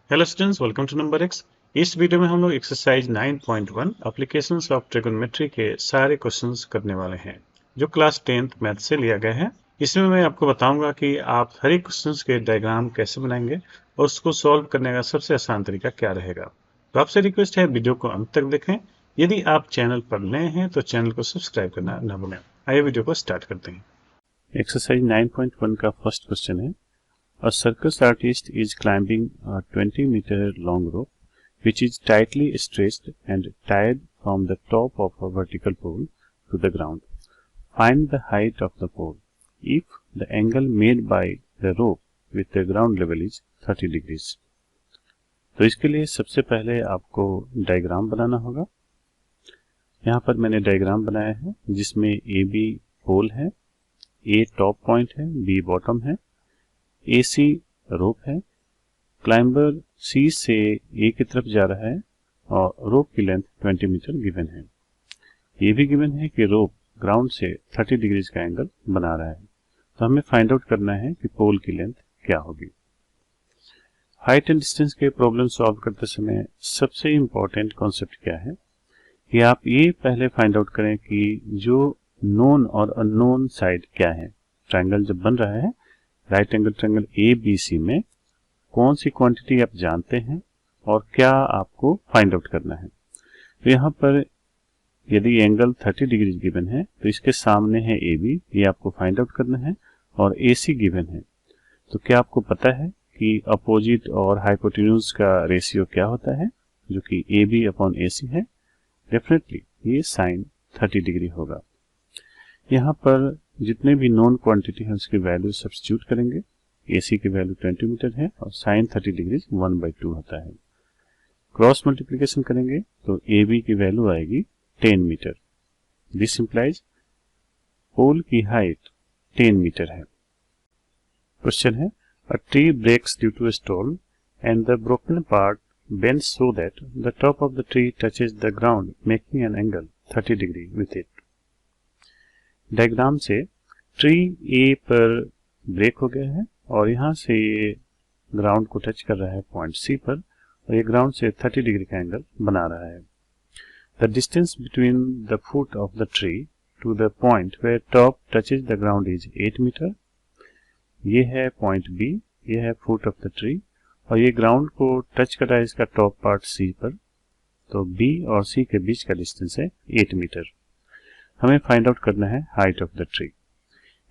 Hello students, welcome to number X. इस वीडियो में हम लोग एक्सरसाइज 9.1 एप्लीकेशंस ऑफ ट्रिगोनोमेट्री के सारे क्वेश्चंस करने वाले हैं जो क्लास 10th मैथ से लिया गया है। इसमें मैं आपको बताऊंगा कि आप हर एक क्वेश्चंस के डायग्राम कैसे बनाएंगे और उसको सॉल्व करने का सबसे आसान तरीका क्या रहेगा। तो आपसे रिक्वेस्ट है वीडियो को अंत तक देखें। यदि आप चैनल पर नए हैं तो चैनल को सब्सक्राइब करना न भूलें। आइए वीडियो को स्टार्ट करते हैं। एक्सरसाइज 9.1 का फर्स्ट क्वेश्चन है, A circus artist is climbing a 20-meter long rope which is tightly stretched and tied from the top of a vertical pole to the ground. Find the height of the pole if the angle made by the rope with the ground level is 30 degrees. तो इसके लिए सबसे पहले आपको diagram बनाना होगा। यहाँ पर मैंने डायग्राम बनाया है जिसमें ए बी पोल है, ए टॉप पॉइंट है, बी बॉटम है, AC रोप है, क्लाइंबर C से A की तरफ जा रहा है और रोप की लेंथ 20 मीटर गिवन है। ये भी गिवन है कि रोप ग्राउंड से 30 डिग्रीज का एंगल बना रहा है। तो हमें फाइंड आउट करना है कि पोल की लेंथ क्या होगी। हाइट एंड डिस्टेंस के प्रॉब्लम सॉल्व करते समय सबसे इंपॉर्टेंट कॉन्सेप्ट क्या है कि आप ये पहले फाइंड आउट करें कि जो नोन और अननोन साइड क्या है। ट्रायंगल जब बन रहा है राइट एंगल ट्रायंगल ABC में कौन सी क्वांटिटी आप जानते हैं और क्या आपको फाइंड आउट करना है। तो यहाँ पर यदि एंगल 30 डिग्री गिवन है तो इसके सामने है AB, ये आपको फाइंड आउट करना है, और AC गिवन है। तो क्या आपको पता है कि अपोजिट और हाइपोटेन्यूज का रेशियो क्या होता है जो कि AB अपॉन AC है। डेफिनेटली ये साइन 30 डिग्री होगा। यहाँ पर जितने भी नॉन क्वांटिटी है उसकी वैल्यू सब्स्टिट्यूट करेंगे। AC की वैल्यू 20 मीटर है और साइन 30 डिग्री 1/2 होता है। क्रॉस मल्टीप्लिकेशन करेंगे तो AB की वैल्यू आएगी 10 मीटर। दिस इंप्लाइज पोल की हाइट 10 मीटर है। क्वेश्चन है, a tree breaks due to a storm and the broken part bends so that the top of the tree touches the ground making an angle 30 degree with it. Diagram से tree ए पर break हो गया है और यहाँ से ये ground को टच कर रहा है पॉइंट सी पर और ये ग्राउंड से 30 डिग्री का एंगल बना रहा है। The distance between the foot of the tree to the point where top touches the ground is 8 metre. ये है पॉइंट बी, ये है फुट ऑफ द ट्री और ये ग्राउंड को टच कर रहा है इसका टॉप पार्ट सी पर। तो बी और सी के बीच का डिस्टेंस है 8 मीटर। हमें फाइंड आउट करना है हाइट ऑफ द ट्री,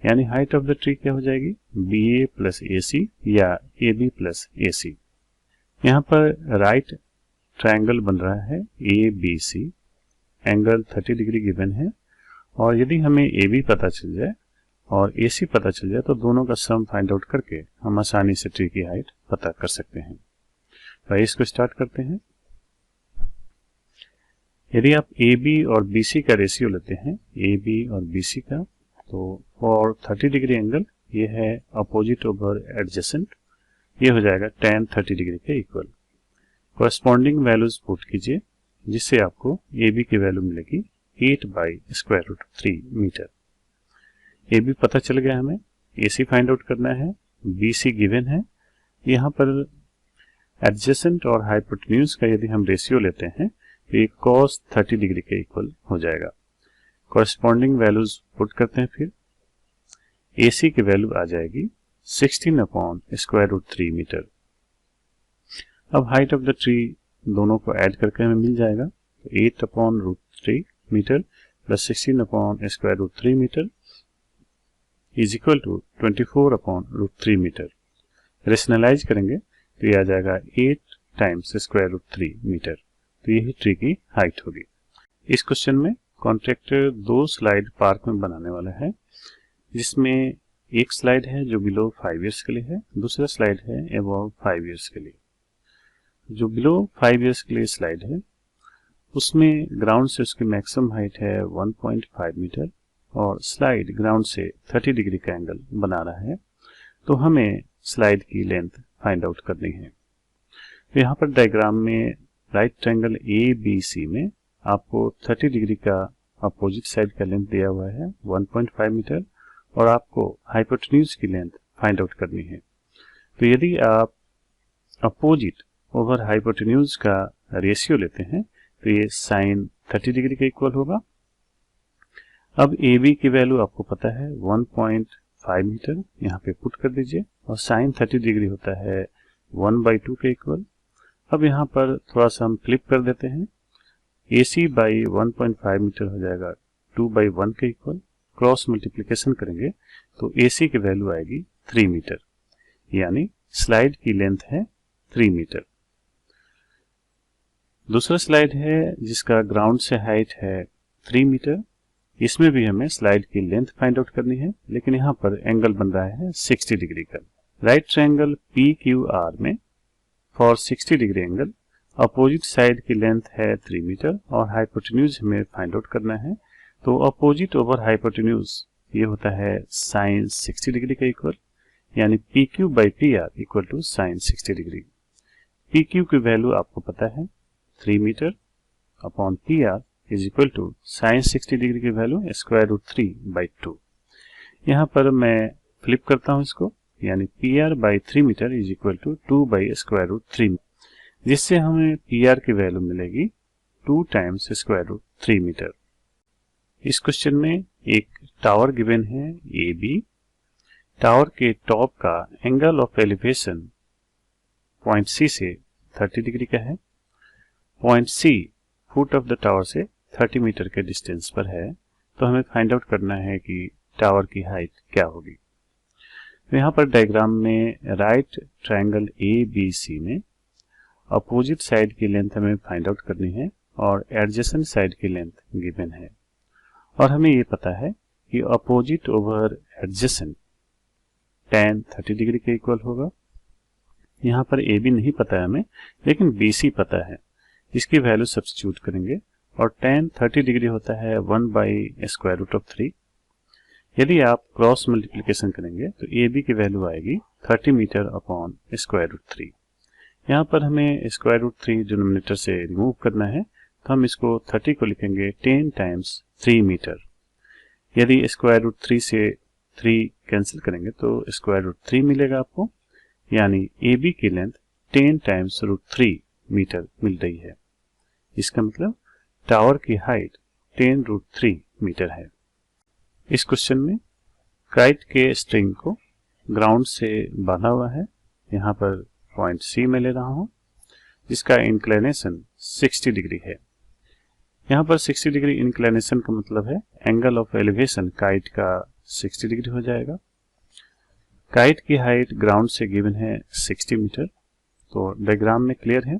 यानी हाइट ऑफ द ट्री क्या हो जाएगी, BA प्लस AC या AB प्लस AC। यहाँ पर राइट ट्रायंगल बन रहा है ABC, एंगल 30 डिग्री गिवन है और यदि हमें AB पता चल जाए और AC पता चल जाए तो दोनों का सम फाइंड आउट करके हम आसानी से ट्री की हाइट पता कर सकते हैं। तो इसको स्टार्ट करते हैं। यदि आप AB और BC का रेशियो लेते हैं, AB और BC का, तो फॉर 30 डिग्री एंगल ये है अपोजिट ओवर एडजेसेंट, ये हो जाएगा tan 30 डिग्री के इक्वल। कॉरेस्पॉन्डिंग वैल्यूज पुट कीजिए जिससे आपको AB की वैल्यू मिलेगी 8/√3 मीटर। AB पता चल गया, हमें AC फाइंड आउट करना है, BC गिवन है। यहाँ पर एडजेसेंट और हाइपोटेन्यूज का यदि हम रेशियो लेते हैं तो ये cos 30 डिग्री के इक्वल हो जाएगा। कॉरेस्पॉन्डिंग वैल्यूज पुट करते हैं, फिर AC की वैल्यू आ जाएगी 16/√3 मीटर। अब हाइट ऑफ द ट्री दोनों को ऐड करके हमें मिल जाएगा, तो 8/√3 metre plus 16/√3 metre is equal to 24/√3 metre. Rationalise करेंगे तो ये आ जाएगा 8 टाइम्स √3 मीटर। तो यही ट्री की हाइट होगी। इस क्वेश्चन में कॉन्ट्रैक्टर 2 स्लाइड पार्क में बनाने वाला है, जिसमें एक स्लाइड है जो बिलो 5 इयर्स के लिए है, दूसरा स्लाइड है अबव 5 इयर्स के लिए। जो बिलो 5 इयर्स के लिए स्लाइड है उसमें ग्राउंड से उसकी मैक्सिमम हाइट है 1.5 मीटर और स्लाइड ग्राउंड से 30 डिग्री का एंगल बना रहा है। तो हमें स्लाइड की लेंथ फाइंड आउट करनी है। तो यहाँ पर डायग्राम में राइट ट्रायंगल ABC में आपको 30 डिग्री का अपोजिट साइड का लेंथ दिया हुआ है 1.5 मीटर और आपको हाइपोटेन्यूज की लेंथ फाइंड आउट करनी है। तो यदि आप अपोजिट ओवर हाइपोटेन्यूज का रेशियो लेते हैं तो ये साइन 30 डिग्री के इक्वल होगा। अब ए बी की वैल्यू आपको पता है 1.5 मीटर, यहाँ पे पुट कर दीजिए, और साइन 30 डिग्री होता है 1/2 के इक्वल। अब यहाँ पर थोड़ा सा हम फ्लिप कर देते हैं, ए सी बाई 1.5 मीटर हो जाएगा 2/1 के इक्वल। क्रॉस मल्टीप्लिकेशन करेंगे तो ए सी की वैल्यू आएगी 3 मीटर, यानी स्लाइड की लेंथ है 3 मीटर। दूसरा स्लाइड है जिसका ग्राउंड से हाइट है 3 मीटर। इसमें भी हमें स्लाइड की लेंथ फाइंड आउट करनी है, लेकिन यहाँ पर एंगल बन रहा है 60 डिग्री का। राइट ट्रायंगल PQR में for 60 degree angle opposite side की लेंथ है 3 मीटर और हाइपोटेन्यूज हमें फाइंड आउट करना है। तो अपोजिट ओवर हाइपोटेन्यूज ये होता है साइन 60 डिग्री का इक्वल, यानी PQ by PR equal to sine 60 degree. PQ की वैल्यू आपको पता है 3 metre upon PR is equal to sine 60 degree की वैल्यू √3/2। यहाँ पर मैं फ्लिप करता हूँ इसको, यानी PR/3 metre is equal to 2/√3, जिससे हमें PR की वैल्यू मिलेगी 2 टाइम्स √3 मीटर। इस क्वेश्चन में एक टावर गिवन है AB। टावर के टॉप का angle of elevation point C से 30 डिग्री का है। Point C foot of the tower से 30 मीटर के डिस्टेंस पर है, तो हमें फाइंड आउट करना है कि टावर की हाइट क्या होगी। तो यहाँ पर डायग्राम में राइट ट्रायंगल ABC में अपोजिट साइड की लेंथ हमें फाइंड आउट करनी है और एडजेसेंट साइड की लेंथ गिवन है, और हमें ये पता है कि opposite over adjacent tan 30 degree के इक्वल होगा। यहाँ पर AB नहीं पता है हमें, लेकिन BC पता है, इसकी वैल्यू सब्स्टिट्यूट करेंगे और tan 30 डिग्री होता है 1/√3। यदि आप क्रॉस मल्टीप्लिकेशन करेंगे तो AB की वैल्यू आएगी 30 मीटर अपॉन √3। यहाँ पर हमें √3 डिनोमिनेटर से रिमूव करना है, तो हम इसको 30 को लिखेंगे 10 टाइम्स 3 मीटर। यदि √3 से 3 कैंसिल करेंगे तो √3 मिलेगा आपको, यानी AB की लेंथ 10 टाइम्स √3 मीटर मिल रही है। इसका मतलब टावर की हाइट 10√3 मीटर है। इस क्वेश्चन में काइट के स्ट्रिंग को ग्राउंड से बांधा हुआ है। यहाँ पर पॉइंट C में ले रहा हूँ, जिसका इंक्लिनेशन 60 डिग्री है। यहाँ पर 60 डिग्री इंक्लिनेशन का मतलब है एंगल ऑफ एलिवेशन काइट का 60 डिग्री हो जाएगा। काइट की हाइट ग्राउंड से गिवन है 60 मीटर, तो डायग्राम में क्लियर है।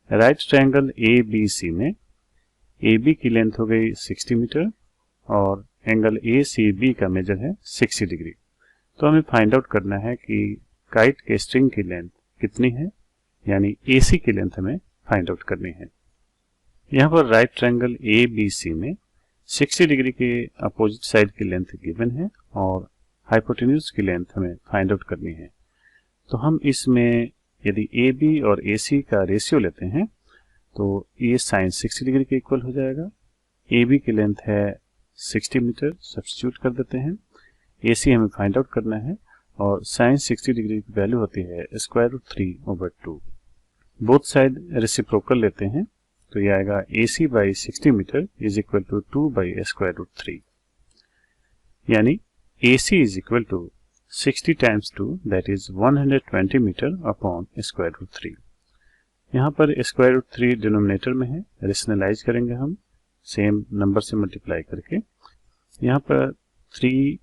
राइट ट्रायंगल ABC में AB की लेंथ हो गई 60 मीटर और एंगल ACB का मेजर है 60 डिग्री। तो हमें फाइंड आउट करना है कि काइट के स्ट्रिंग की लेंथ कितनी है, यानी AC की लेंथ हमें फाइंड आउट करनी है। यहाँ पर राइट ट्रायंगल ABC में 60 डिग्री के अपोजिट साइड की लेंथ गिवन है और हाइपोटेन्यूज की लेंथ हमें फाइंड आउट करनी है। तो हम इसमें यदि AB और AC का रेशियो लेते हैं तो ये साइन 60 डिग्री के इक्वल हो जाएगा। AB की लेंथ है 60 मीटर, सब्स्टिट्यूट कर देते हैं। AC हमें फाइंड आउट करना है और साइन 60 डिग्री की वैल्यू होती है √3/2। बोथ साइड रेसिप्रोकल लेते हैं तो ये आएगा AC/60 metre is equal to 2/√3, यानी AC is equal to 60 times 2 that is 120 metre upon √3। यहाँ पर √3 डिनोमिनेटर में है, रेशनलाइज करेंगे हम सेम नंबर से मल्टीप्लाई करके। यहाँ पर 3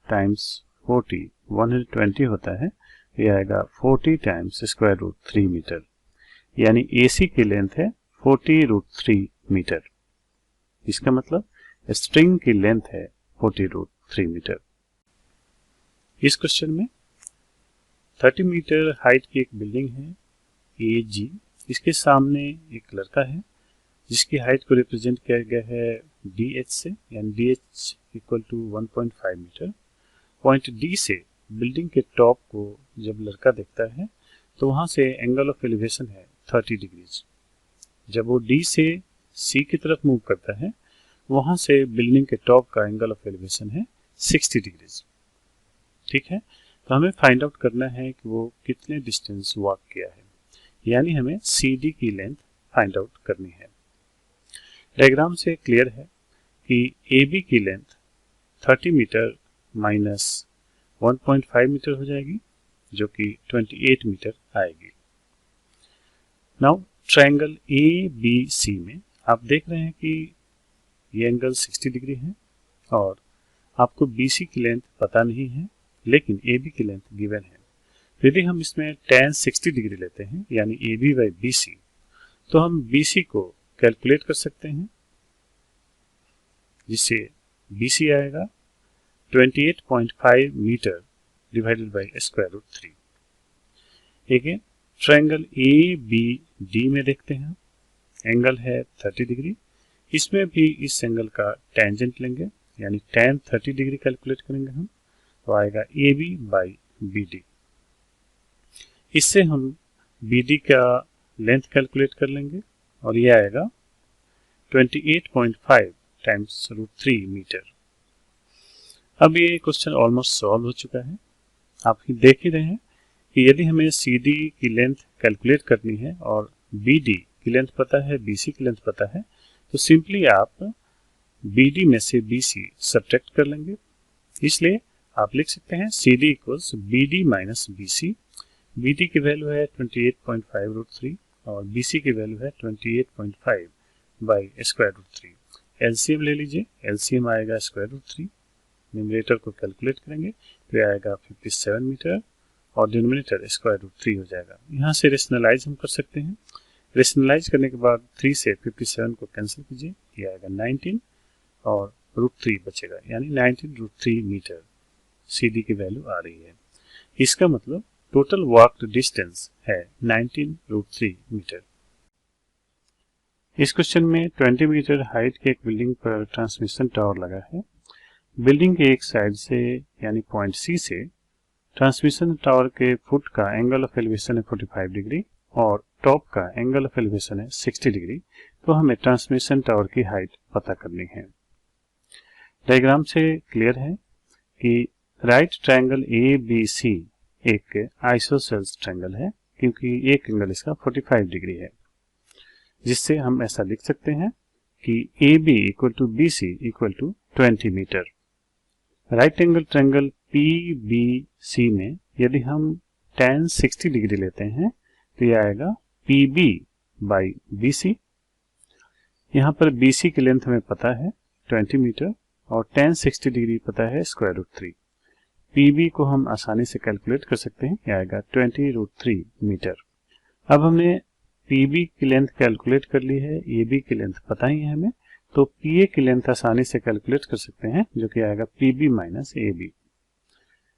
टाइम्स 40 120 होता है, ये आएगा 40 टाइम्स √3 मीटर, यानी AC की लेंथ है 40√3 मीटर। इसका मतलब स्ट्रिंग की लेंथ है 40√3 मीटर। इस क्वेश्चन में 30 मीटर हाइट की एक बिल्डिंग है AG। इसके सामने एक लड़का है जिसकी हाइट को रिप्रेजेंट किया गया है DH से, यानी DH equal to 1.5 metre. Point D से बिल्डिंग के टॉप को जब लड़का देखता है तो वहां से एंगल ऑफ एलिवेशन है 30 डिग्रीज। जब वो D से C की तरफ मूव करता है वहां से बिल्डिंग के टॉप का एंगल ऑफ एलिवेशन है 60 डिग्रीज। ठीक है, तो हमें फाइंड आउट करना है कि वो कितने डिस्टेंस वॉक किया है। यानी हमें CD की लेंथ फाइंड आउट करनी है। डायग्राम से क्लियर है कि AB की लेंथ 30 मीटर माइनस 1.5 मीटर हो जाएगी, जो कि 28 मीटर आएगी। नाउ ट्रायंगल ABC में आप देख रहे हैं कि ये एंगल 60 डिग्री है और आपको BC की लेंथ पता नहीं है, लेकिन AB की लेंथ गिवन है। यदि हम इसमें tan 60 डिग्री लेते हैं यानी AB बाई BC, तो हम BC को कैलकुलेट कर सकते हैं, जिससे BC आएगा 28.5 metre divided by square root 3। Again triangle ABD में देखते हैं, एंगल है 30 डिग्री। इसमें भी इस एंगल का टेंजेंट लेंगे यानी tan 30 डिग्री कैलकुलेट करेंगे हम, तो आएगा AB बाई BD। इससे हम BD का लेंथ कैलकुलेट कर लेंगे और ये आएगा 28.5 टाइम्स रूट 3 मीटर। अब ये क्वेश्चन ऑलमोस्ट सॉल्व हो चुका है। आप देख ही रहे हैं कि यदि हमें CD की लेंथ कैलकुलेट करनी है और BD की लेंथ पता है, BC की लेंथ पता है, तो सिंपली आप BD में से BC सब्ट्रैक्ट कर लेंगे। इसलिए आप लिख सकते हैं CD equals BD minus BC। BD की वैल्यू है 28.5 रूट 3 और BC की वैल्यू है 28.5 बाई स्क्वायर रूट 3। एलसीएम ले लीजिए, एलसीएम आएगा स्क्वायर रूट 3। न्यूमरेटर को कैलकुलेट करेंगे तो ये आएगा 57 मीटर और डिनोमिनेटर स्क्वायर रूट 3 हो जाएगा। यहाँ से रेशनलाइज हम कर सकते हैं। रेशनलाइज करने के बाद 3 से 57 को कैंसिल कीजिए, ये आएगा 19 और रूट 3 बचेगा, यानी 19 रूट 3 मीटर CD की वैल्यू आ रही है। इसका मतलब टोटल वॉक्ड डिस्टेंस है 19 रूट 3 मीटर। इस क्वेश्चन में 20 मीटर हाइट के एक बिल्डिंग पर ट्रांसमिशन टावर लगा है। बिल्डिंग के एक साइड से यानी पॉइंट C से ट्रांसमिशन टावर के फुट का एंगल ऑफ एलिवेशन है 45 डिग्री और टॉप का एंगल ऑफ एलिवेशन है 60 डिग्री। तो हमें ट्रांसमिशन टावर की हाइट पता करनी है। डायग्राम से क्लियर है कि राइट ट्रायंगल ABC एक आइसोसेल्स ट्रायंगल है, क्योंकि एक एंगल इसका 45 डिग्री है, जिससे हम ऐसा लिख सकते हैं कि AB equal to BC equal to 20 metre. Right angle triangle PBC में यदि हम tan 60 डिग्री लेते हैं तो यह आएगा PB बाई BC। यहाँ पर BC की लेंथ हमें पता है 20 मीटर और tan 60 डिग्री पता है स्क्वायर रूट 3। PB को हम आसानी से कैलकुलेट कर सकते हैं, यह आएगा 20 रूट 3 मीटर। अब हमने PB की लेंथ कैलकुलेट कर ली है, AB की लेंथ पता ही है हमें, तो PA की लेंथ आसानी से कैलकुलेट कर सकते हैं, जो कि आएगा PB minus AB।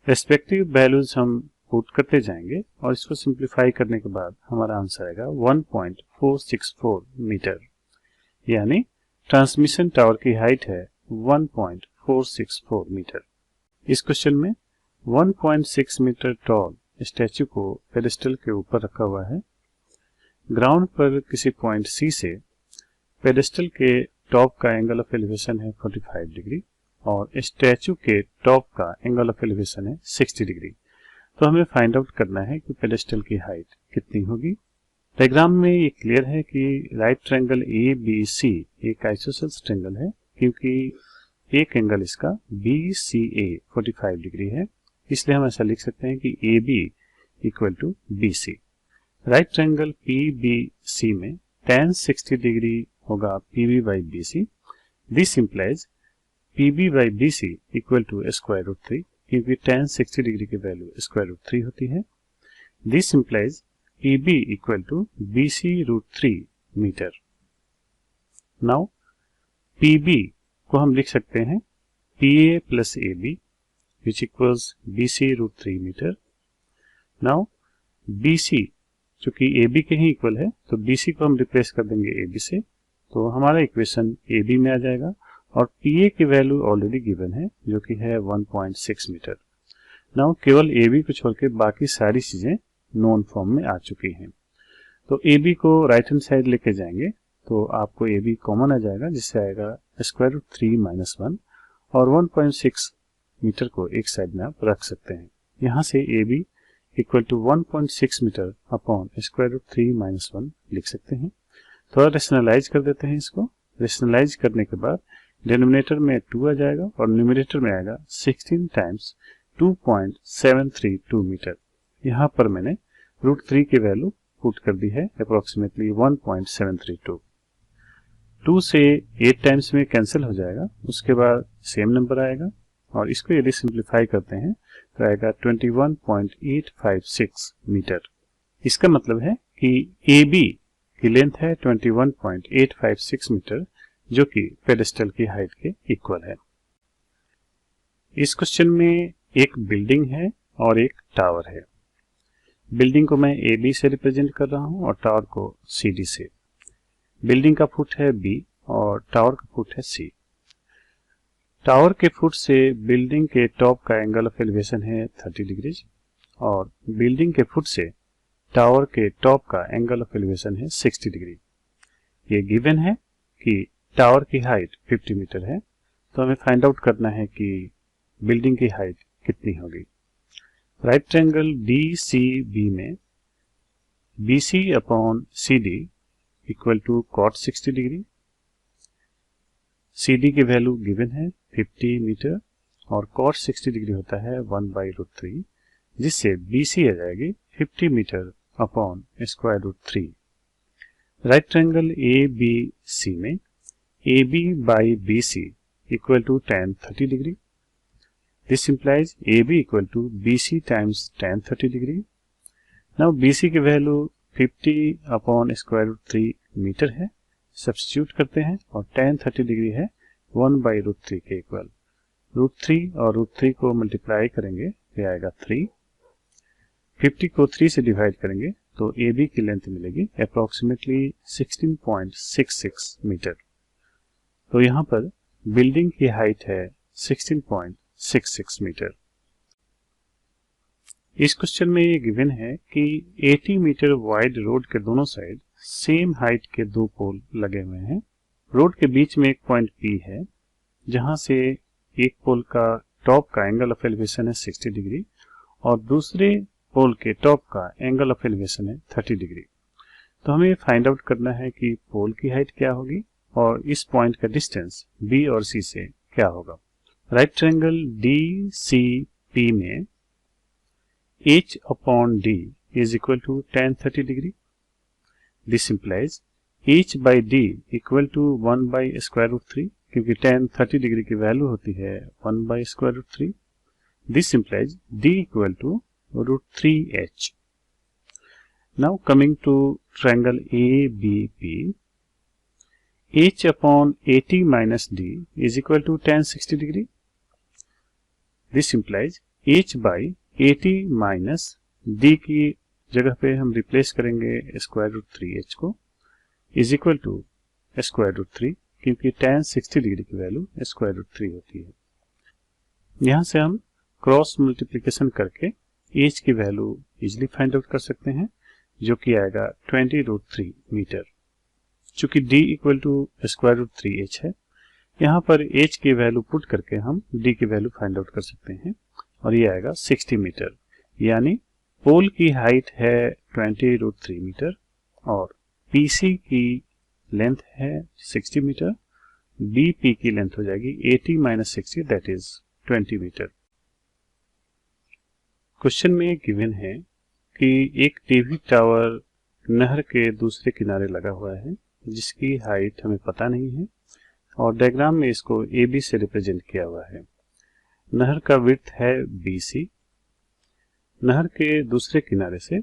Respective values हम पुट करते जाएंगे और इसको सिंप्लीफाई करने के बाद हमारा आंसर आएगा 1.464 मीटर, यानी ट्रांसमिशन टावर की हाइट है 1.464 मीटर। इस क्वेश्चन में 1.6 मीटर टॉल स्टैचू को पेडेस्टल के ऊपर रखा हुआ है। ग्राउंड पर किसी पॉइंट C से पेडेस्टल के टॉप का एंगल ऑफ एलिवेशन है 45 डिग्री और स्टैचू के टॉप का एंगल ऑफ एलिवेशन है 60 डिग्री। तो हमें फाइंड आउट करना है कि पेडेस्टल की हाइट कितनी होगी। डायग्राम में ये क्लियर है कि राइट ट्रायंगल ABC एक आइसोसेल्स ट्रायंगल है, क्योंकि एक एंगल इसका BCA 45 डिग्री है, इसलिए हम ऐसा लिख सकते हैं कि AB equal to BC। Right triangle PBC में tan 60 डिग्री होगा PB by BC। This implies PB by BC equal to square root 3, क्योंकि tan 60 डिग्री की वैल्यू स्क्वायर रूट 3 होती है। This implies PB equal to BC root 3 metre. Now PB को हम लिख सकते हैं PA plus AB which equals BC root 3 metre. Now BC चूंकि AB के ही इक्वल है तो BC को हम रिप्लेस कर देंगे AB से, तो हमारा इक्वेशन AB में आ जाएगा और PA की वैल्यू ऑलरेडी गिवन है जो कि है 1.6 मीटर। नाउ केवल AB को छोड़ के बाकी सारी चीजें नॉन फॉर्म में आ चुकी हैं, तो AB को राइट हैंड साइड लेके जाएंगे तो आपको AB कॉमन आ जाएगा, जिससे आएगा स्क्वायर रूट 3 माइनस 1 और 1.6 मीटर को एक साइड में आप रख सकते हैं। यहाँ से AB equal to 1.6 metre upon square root 3 minus 1 लिख सकते हैं। थोड़ा रेशनलाइज कर देते हैं इसको। रेशनलाइज करने के बाद डिनोमिनेटर में 2 आ जाएगा और न्यूमरेटर में आएगा 16 टाइम्स 2.732 मीटर। यहाँ पर मैंने रूट 3 की वैल्यू पुट कर दी है अप्रोक्सीमेटली 1.732। 2 से 8 टाइम्स में कैंसिल हो जाएगा, उसके बाद सेम नंबर आएगा और इसको यदि सिंप्लीफाई करते हैं तो आएगा 21.856 मीटर। इसका मतलब है कि AB की लेंथ है 21.856 मीटर, जो कि पेडेस्टल की हाइट के इक्वल है। इस क्वेश्चन में एक बिल्डिंग है और एक टावर है। बिल्डिंग को मैं AB से रिप्रेजेंट कर रहा हूं और टावर को CD से। बिल्डिंग का फुट है B और टावर का फुट है C। टावर के फुट से बिल्डिंग के टॉप का एंगल ऑफ एलिवेशन है 30 डिग्रीज और बिल्डिंग के फुट से टावर के टॉप का एंगल ऑफ एलिवेशन है 60 डिग्री। ये गिवन है कि टावर की हाइट 50 मीटर है, तो हमें फाइंड आउट करना है कि बिल्डिंग की हाइट कितनी होगी। राइट ट्रायंगल DCB में BC upon CD equal to cot 60 degree. CD की वैल्यू गिवन है 50 मीटर और cot 60 डिग्री होता है 1/√3, जिससे BC आ जाएगी 50 metre upon square root 3। Right triangle ABC में AB by BC equal to tan 30 degree. This implies AB equal to BC times tan 30 degree. Now BC की value 50 upon square root 3 metre है, substitute करते हैं और tan 30 degree है 1/√3 के equal. Root 3 और root 3 को मल्टीप्लाई करेंगे तो आएगा 3। 50 को 3 से डिवाइड करेंगे तो AB की लेंथ मिलेगी अप्रोक्सीमेटली 16.66 मीटर। तो यहाँ पर बिल्डिंग की हाइट है 16.66 मीटर। इस क्वेश्चन में ये गिवन है कि 80 मीटर वाइड रोड के दोनों साइड सेम हाइट के दो पोल लगे हुए हैं। रोड के बीच में एक पॉइंट P है, जहां से एक पोल का टॉप का एंगल ऑफ एलिवेशन है 60 डिग्री और दूसरे पोल के टॉप का एंगल ऑफ एलिवेशन है 30 डिग्री। तो हमें फाइंड आउट करना है कि पोल की हाइट क्या होगी और इस पॉइंट का डिस्टेंस B और C से क्या होगा। राइट ट्रायंगल DCP में H अपॉन D is equal to tan 30 degree. This implies H by D equal to 1/√3, क्योंकि tan 30 डिग्री की वैल्यू होती है 1/√3। This implies D equal to √3H। Now coming to triangle ABP, H upon 80 minus D is equal to tan 60 degree. This implies H by 80 minus D की जगह पे हम replace करेंगे square root 3H को is equal to square root 3, क्योंकि tan 60 degree की value square root 3 होती है। यहाँ से हम क्रॉस मल्टीप्लिकेशन करके H की वैल्यू इजिली फाइंड आउट कर सकते हैं, जो कि आएगा 20√3 मीटर। चूंकि D equal to square root 3H है, यहाँ पर H की वैल्यू पुट करके हम D की वैल्यू फाइंड आउट कर सकते हैं और ये आएगा 60 मीटर। यानी पोल की हाइट है 20√3 मीटर और PC की लेंथ है 60 मीटर। BP की लेंथ हो जाएगी 80 minus 60, that is 20 metre. Question में गिवन है कि एक टीवी टावर नहर के दूसरे किनारे लगा हुआ है, जिसकी हाइट हमें पता नहीं है और डायग्राम में इसको AB से रिप्रेजेंट किया हुआ है। नहर का विड्थ है BC। नहर के दूसरे किनारे से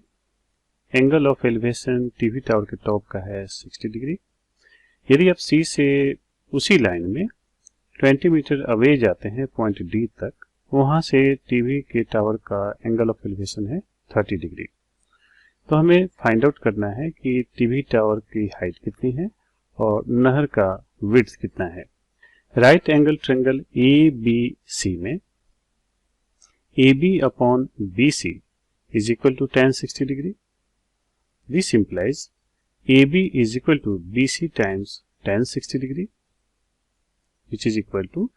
angle of elevation TV tower के टॉप का है 60 डिग्री। यदि आप C से उसी लाइन में 20 मीटर अवे जाते हैं पॉइंट D तक, वहां से टीवी के टावर का एंगल ऑफ एलिवेशन है 30 डिग्री। तो हमें फाइंड आउट करना है कि टीवी टावर की हाइट कितनी है और नहर का विड्थ कितना है। राइट एंगल ट्रायंगल ABC में AB upon BC is equal to tan 60 degree. This implies AB is equal to BC times tan 60 degree, which is equal to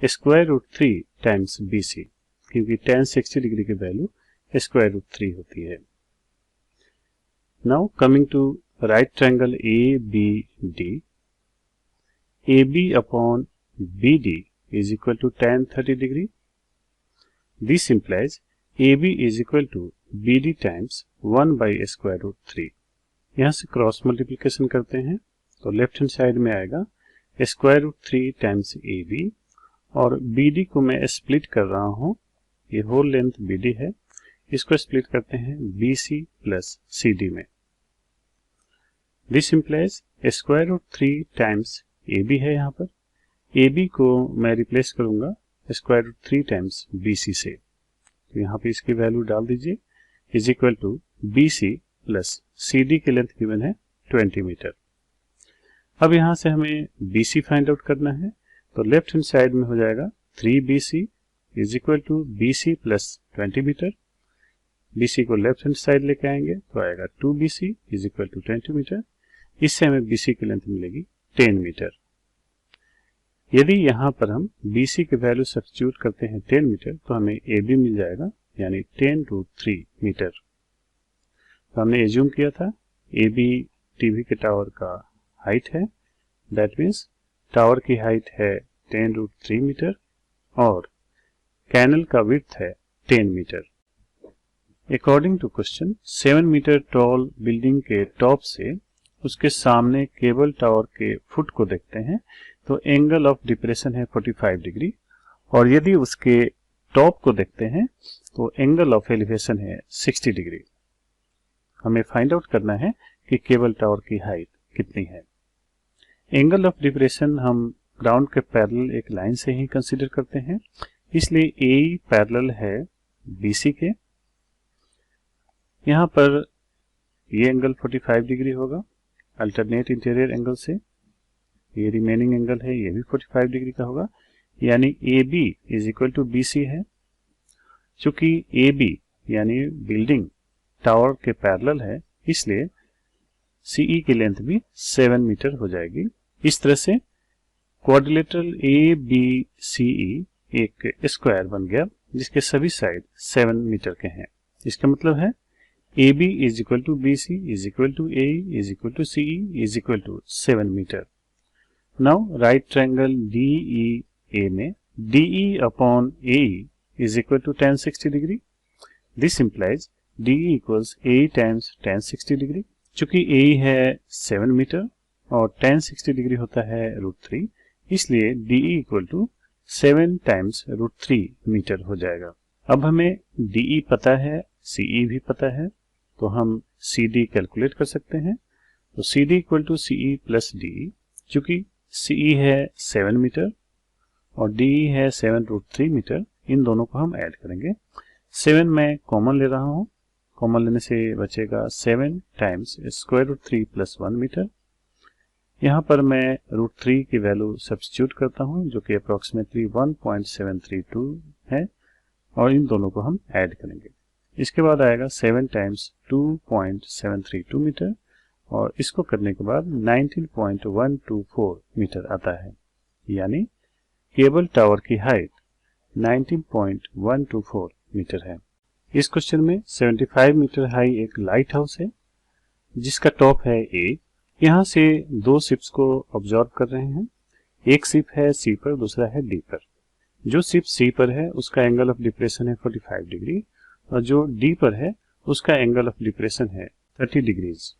square root 3 times BC, क्योंकि tan 60 degree की value square root 3 होती है। Now coming to right triangle A B D, A B upon B D is equal to tan 30 degree. This implies A B is equal to B D times 1 by square root 3। यहाँ से cross multiplication करते हैं तो left hand side में आएगा square root 3 times A B, और B D को मैं स्प्लिट कर रहा हूँ, ये होल लेंथ बी डी है, इसको स्प्लिट करते हैं B C plus C D में। This implies square root 3 times A B है, यहाँ पर ए बी को मैं रिप्लेस करूंगा square root 3 times B C से, तो यहाँ पे इसकी वैल्यू डाल दीजिए, is equal to B C plus C D की लेंथ गिवन है 20 मीटर। अब यहाँ से हमें बी सी फाइंड आउट करना है, तो लेफ्ट हैंड साइड में हो जाएगा 3BC is equal to B C plus 20 metre. B C को लेफ्ट हैंड साइड लेके आएंगे तो आएगा 2BC is equal to 20 metre. इससे हमें बी सी की लेंथ मिलेगी 10 मीटर। यदि यहाँ पर हम बी सी की वैल्यू सब्स्टिट्यूट करते हैं 10 मीटर तो हमें ए बी मिल जाएगा, यानी 10√3 मीटर। तो हमने एज्यूम किया था ए बी टीवी के टावर का हाइट है, दैट मीन्स टावर की हाइट है 10√3 मीटर और कैनल का विड्थ है 10 metre. According to question, 7 metre tall building के टॉप से उसके सामने केबल टावर के फुट को देखते हैं तो एंगल ऑफ डिप्रेशन है 45 डिग्री, और यदि उसके टॉप को देखते हैं तो एंगल ऑफ एलिवेशन है 60 डिग्री। हमें फाइंड आउट करना है कि केबल टावर की हाइट कितनी है। एंगल ऑफ डिप्रेशन हम ग्राउंड के पैरेलल एक लाइन से ही कंसीडर करते हैं, इसलिए ए पैरेलल है बीसी के। यहाँ पर ये एंगल 45 डिग्री होगा अल्टरनेट इंटीरियर एंगल से, ये रिमेनिंग एंगल है ये भी 45 डिग्री का होगा, यानी A B is equal to B C है। चूंकि ए बी यानी बिल्डिंग टावर के पैरेलल है, इसलिए सीई की लेंथ भी 7 मीटर हो जाएगी। इस तरह से क्वाड्रिलेटरल ए बी सीई एक स्क्वायर बन गया जिसके सभी साइड 7 मीटर के हैं। इसका मतलब है A B is equal to B C is equal to A is equal to CE is equal to 7 metre. Now right triangle D E A में DE upon AE is equal to tan 60 degree. This implies DE equals AE times tan 60 degree. चूंकि AE है 7 metre और tan 60 degree होता है √3, इसलिए DE equal to 7 times √3 metre हो जाएगा। अब हमें DE पता है, CE भी पता है, तो हम CD कैलकुलेट कर सकते हैं। तो CD equal to CE plus DE, चूंकि CE है 7 मीटर और DE है 7√3 मीटर, इन दोनों को हम ऐड करेंगे। 7 मैं कॉमन ले रहा हूँ, कॉमन लेने से बचेगा 7 टाइम्स √3 प्लस 1 मीटर। यहाँ पर मैं √3 की वैल्यू सब्स्टिट्यूट करता हूँ जो कि अप्रोक्सीमेटली 1.732 है, और इन दोनों को हम ऐड करेंगे। इसके बाद आएगा 7 टाइम्स 2.732 मीटर, और इसको करने के बाद 19.124 मीटर आता है, यानी केबल टावर की हाइट 19.124 मीटर है। इस क्वेश्चन में 75 मीटर हाई एक लाइट हाउस है जिसका टॉप है ए। यहाँ से दो शिप्स को ऑब्जर्व कर रहे हैं, एक शिप है सी पर, दूसरा है डी पर। जो शिप सी पर है उसका एंगल ऑफ डिप्रेशन है 45 डिग्री, और जो डी पर है उसका एंगल ऑफ डिप्रेशन है 30 डिग्रीज।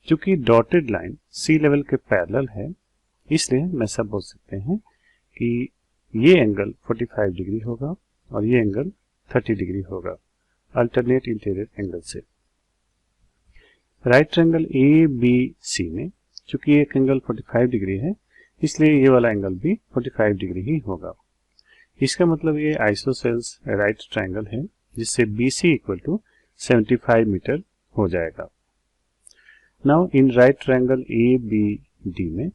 चूंकि डॉटेड लाइन सी लेवल के पैरेलल है, इसलिए मैं सब बोल सकते हैं कि ये एंगल 45 डिग्री होगा और ये एंगल 30 डिग्री होगा अल्टरनेट इंटीरियर एंगल से। Right triangle A B C में चूंकि एक एंगल 45 डिग्री है, इसलिए ये वाला एंगल भी 45 डिग्री ही होगा। इसका मतलब ये आइसोसेल्स राइट ट्रायंगल है, जिससे B C equal to 75 metre हो जाएगा। Now in right triangle A B D में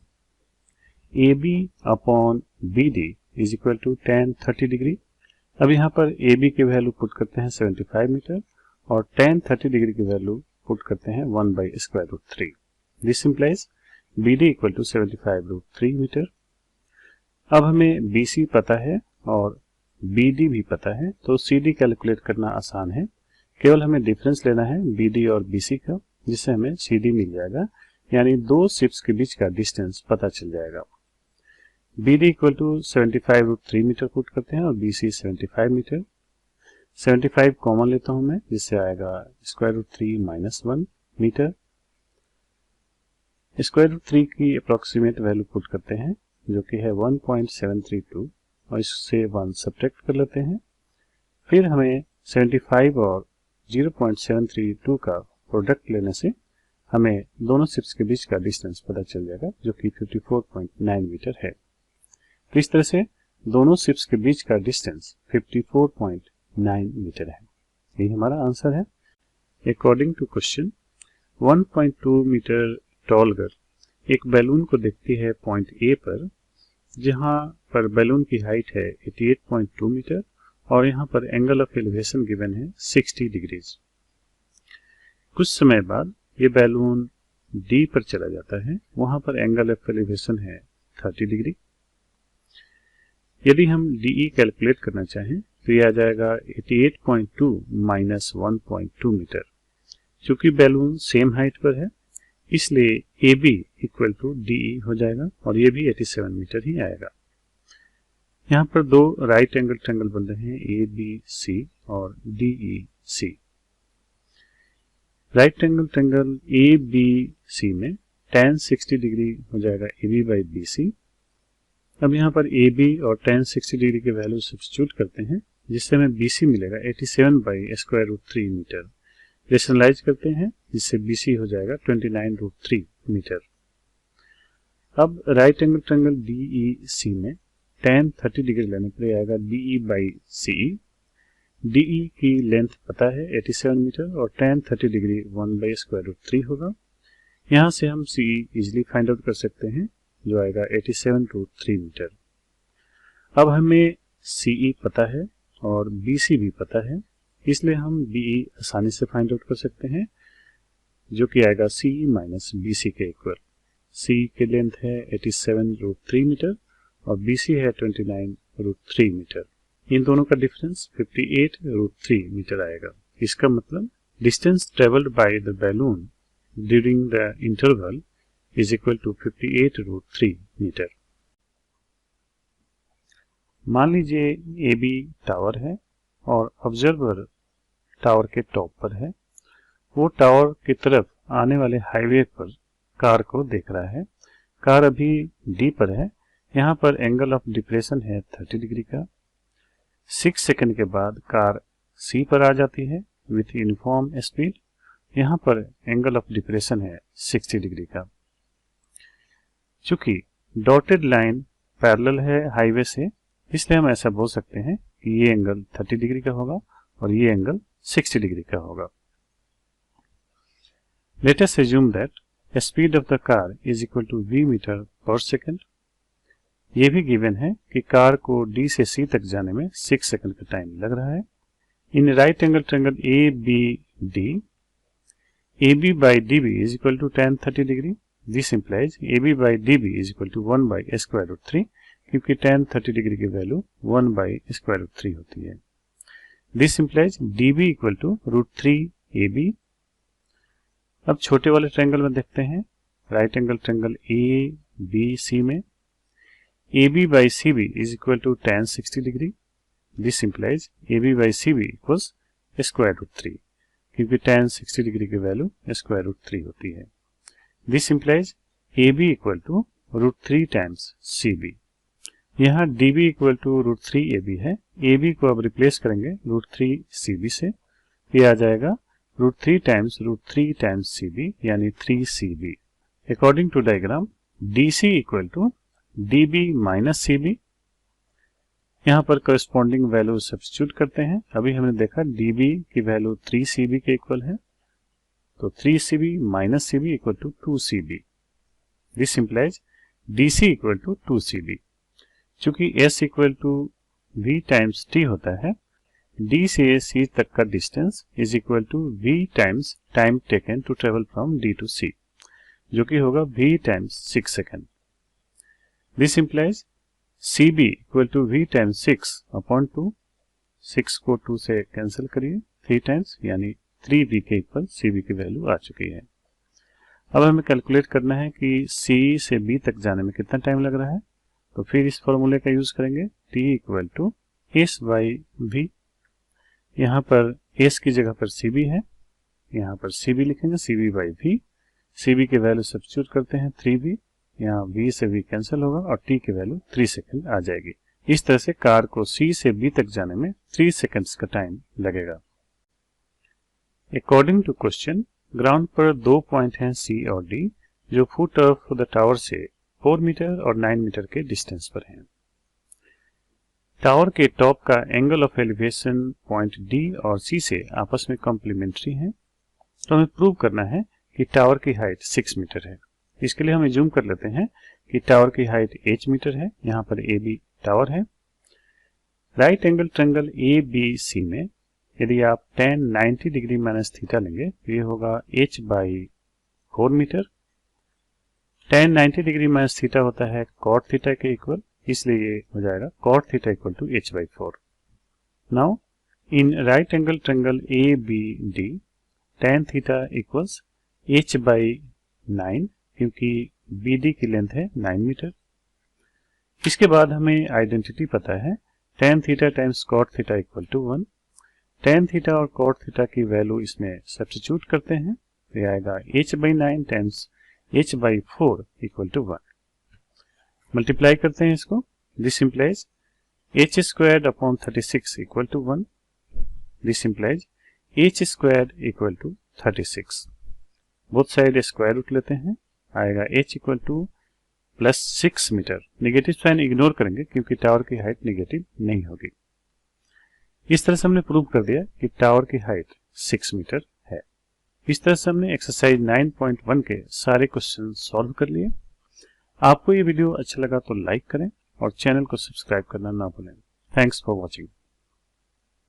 A B upon B D is equal to tan 30 degree. अब यहाँ पर ए बी की वैल्यू पुट करते हैं 75 मीटर और tan 30 डिग्री की वैल्यू पुट करते हैं 1/√3। This implies B D equal to 75√3 metre. अब हमें बी सी पता है और BD भी पता है, तो CD कैलकुलेट करना आसान है। केवल हमें डिफरेंस लेना है BD और BC का, जिससे हमें CD मिल जाएगा, यानी दो शिप्स के बीच का डिस्टेंस पता चल जाएगा। BD equal to 75√3 metre put करते हैं और BC 75 मीटर। 75 कॉमन लेता हूं मैं, जिससे आएगा √3 - 1 मीटर। √3 की अप्रोक्सीमेट वैल्यू पुट करते हैं, जो कि है 1.732, और इससे 1 सब्ट्रैक्ट कर लेते हैं। फिर हमें 75 और 0.732 का प्रोडक्ट लेने से हमें दोनों शिप्स के बीच का डिस्टेंस पता चल जाएगा, जो कि 54.9 मीटर है। तो इस तरह से दोनों शिप्स के बीच का डिस्टेंस 54.9 मीटर है। यही हमारा आंसर है। According to question, 1.2 metre tall girl एक बैलून को देखती है पॉइंट ए पर, जहां पर बैलून की हाइट है 88.2 मीटर और यहाँ पर एंगल ऑफ एलिवेशन गिवन है 60 डिग्रीज। कुछ समय बाद ये बैलून डी पर चला जाता है, वहां पर एंगल ऑफ एलिवेशन है 30 डिग्री। यदि हम DE कैलकुलेट करना चाहें तो ये आ जाएगा 88.2 - 1.2 मीटर। चूंकि बैलून सेम हाइट पर है, इसलिए AB इक्वल टू DE हो जाएगा और ये भी 87 मीटर ही आएगा। यहाँ पर दो राइट एंगल ट्रायंगल बन रहे हैं, ABC और DEC। Right angle triangle ABC में tan 60 डिग्री हो जाएगा AB/BC। अब यहाँ पर AB और tan 60 डिग्री के वैल्यू सब्स्टिट्यूट करते हैं, जिससे हमें BC मिलेगा 87/√3 मीटर। रेशनलाइज करते हैं, जिससे BC हो जाएगा 29√3 मीटर। अब राइट एंगल ट्रायंगल DEC में tan 30 डिग्री लेने पर आएगा DE/CE। DE की लेंथ पता है 87 मीटर और tan 30 डिग्री 1/√3 होगा। यहाँ से हम CE इजिली फाइंड आउट कर सकते हैं, जो आएगा 87√3 मीटर। अब हमें CE पता है और BC भी पता है, इसलिए हम BE आसानी से फाइंड आउट कर सकते हैं, जो कि आएगा CE - BC के इक्वल। CE की लेंथ है 87√3 मीटर और BC है 29√3 मीटर। इन दोनों का डिफरेंस 58√3 मीटर आएगा। इसका मतलब distance travelled by the balloon during the interval is equal to 58√3 metre. मान लीजिए AB टावर है और ऑब्जर्वर टावर के टॉप पर है। वो टावर की तरफ आने वाले हाईवे पर कार को देख रहा है। कार अभी D पर है। यहाँ पर एंगल ऑफ डिप्रेशन है 30 डिग्री का। 6 सेकंड के बाद कार C पर आ जाती है विथ यूनिफॉर्म स्पीड। यहाँ पर एंगल ऑफ डिप्रेशन है 60 डिग्री का। चूंकि डॉटेड लाइन पैरेलल है हाईवे से, इसलिए हम ऐसा बोल सकते हैं कि ये एंगल 30 डिग्री का होगा और ये एंगल 60 डिग्री का होगा। Let us assume that speed of the car is equal to v metre per second. ये भी गिवन है कि कार को D से C तक जाने में 6 सेकंड का टाइम लग रहा है। इन right angle triangle ABD, AB/DB is equal to tan 30 degree. This implies AB/DB is equal to 1/√3, क्योंकि tan 30 डिग्री की वैल्यू 1/√3 होती है। This implies DB equal to √3AB। अब छोटे वाले ट्रायंगल में देखते हैं। राइट एंगल ट्रायंगल ABC में AB/CB is equal to tan 60 degree. This implies AB/CB equals √3, क्योंकि tan 60 डिग्री की वैल्यू √3 होती है। This implies AB equal to √3 times CB। यहाँ DB equal to √3AB है। AB को अब रिप्लेस करेंगे √3 CB से। ये आ जाएगा √3 times CB, यानी 3CB। According to diagram, DC equal to DB - CB। यहाँ पर करस्पॉन्डिंग वैल्यू सब्स्टिट्यूट करते हैं। अभी हमने देखा DB की वैल्यू 3CB के इक्वल है, तो 3CB - CB equal to 2CB। This implies DC equal to 2CB। चूंकि S equal to V times T होता है, D से C तक का distance is equal to V times time taken to travel from D to C, जो कि होगा V times 6 second. This implies C B equal to V times 6/2, 6 को 2 से कैंसिल करिए, 3 टाइम्स यानी 3v के इक्वल सी बी की वैल्यू आ चुकी है। अब हमें कैलकुलेट करना है कि सी से बी तक जाने में कितना टाइम लग रहा है, तो फिर इस फॉर्मूले का यूज करेंगे, t equal to S by V. यहाँ पर s की जगह पर सी बी है, यहाँ पर सी बी लिखेंगे, C B by V. C B की वैल्यू सब्स्टिट्यूट करते हैं 3v, यहाँ v से v कैंसिल होगा और t की वैल्यू 3 सेकेंड आ जाएगी। इस तरह से कार को C से B तक जाने में 3 सेकेंड्स का टाइम लगेगा। अकॉर्डिंग टू क्वेश्चन, ग्राउंड पर 2 पॉइंट हैं C और D जो फुट ऑफ द टावर से 4 मीटर और 9 मीटर के डिस्टेंस पर हैं। टावर के टॉप का angle of elevation point D और C से आपस में कॉम्प्लीमेंट्री है, तो हमें प्रूव करना है कि टावर की हाइट 6 मीटर है। इसके लिए हम ज्यूम कर लेते हैं कि टावर की हाइट h मीटर है, यहाँ पर AB टावर है। राइट एंगल ट्रायंगल ABC में यदि आप tan 90 डिग्री माइनस थीटा लेंगे तो ये होगा h by 4 metre. tan 90 degree minus theta होता है cot थीटा के इक्वल, इसलिए ये हो जाएगा cot theta equal to h by 4। Now in right angle triangle ABD tan theta equals h by 9, क्योंकि BD की लेंथ है 9 मीटर। इसके बाद हमें आइडेंटिटी पता है, tan theta times cot theta equal to 1। tan theta और cot थीटा की वैल्यू इसमें सब्स्टिट्यूट करते हैं तो ये आएगा h by 9 times h by 4 equal to 1। Multiply करते हैं इसको, this implies h squared upon 36 equal to 1, this implies h squared equal to 36। Both side square root लेते हैं, आएगा h equal to plus 6 metre. Negative sign ignore करेंगे क्योंकि tower की height negative नहीं होगी। इस तरह से हमने प्रूव कर दिया कि टावर की हाइट 6 मीटर है। इस तरह से हमने एक्सरसाइज 9.1 के सारे क्वेश्चन सॉल्व कर लिए। आपको ये वीडियो अच्छा लगा तो लाइक करें और चैनल को सब्सक्राइब करना ना भूलें। Thanks for watching.